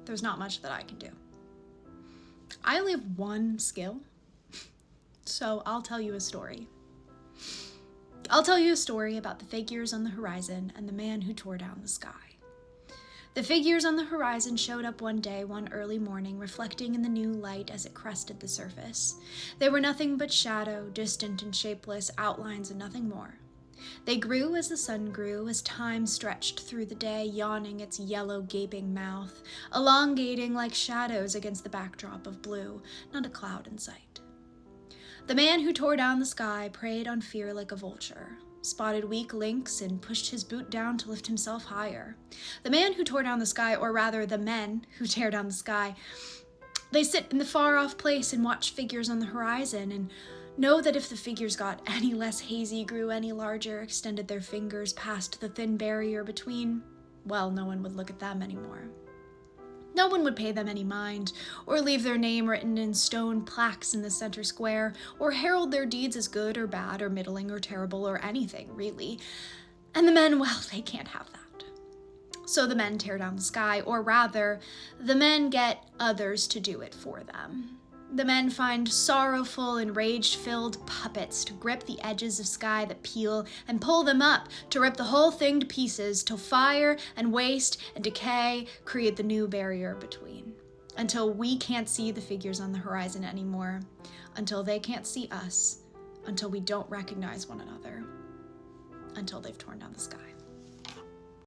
there's not much that I can do. I only have one skill, so I'll tell you a story. I'll tell you a story about the figures on the horizon and the man who tore down the sky. The figures on the horizon showed up one day, one early morning, reflecting in the new light as it crested the surface. They were nothing but shadow, distant and shapeless, outlines and nothing more. They grew as the sun grew, as time stretched through the day, yawning its yellow, gaping mouth, elongating like shadows against the backdrop of blue, not a cloud in sight. The man who tore down the sky preyed on fear like a vulture, spotted weak links and pushed his boot down to lift himself higher. The man who tore down the sky, or rather the men who tear down the sky, they sit in the far-off place and watch figures on the horizon and know that if the figures got any less hazy, grew any larger, extended their fingers past the thin barrier between, well, no one would look at them anymore. No one would pay them any mind, or leave their name written in stone plaques in the center square, or herald their deeds as good or bad or middling or terrible or anything, really. And the men, well, they can't have that. So the men tear down the sky, or rather, the men get others to do it for them. The men find sorrowful and rage-filled puppets to grip the edges of sky that peel and pull them up, to rip the whole thing to pieces, till fire and waste and decay create the new barrier between. Until we can't see the figures on the horizon anymore, until they can't see us, until we don't recognize one another, until they've torn down the sky.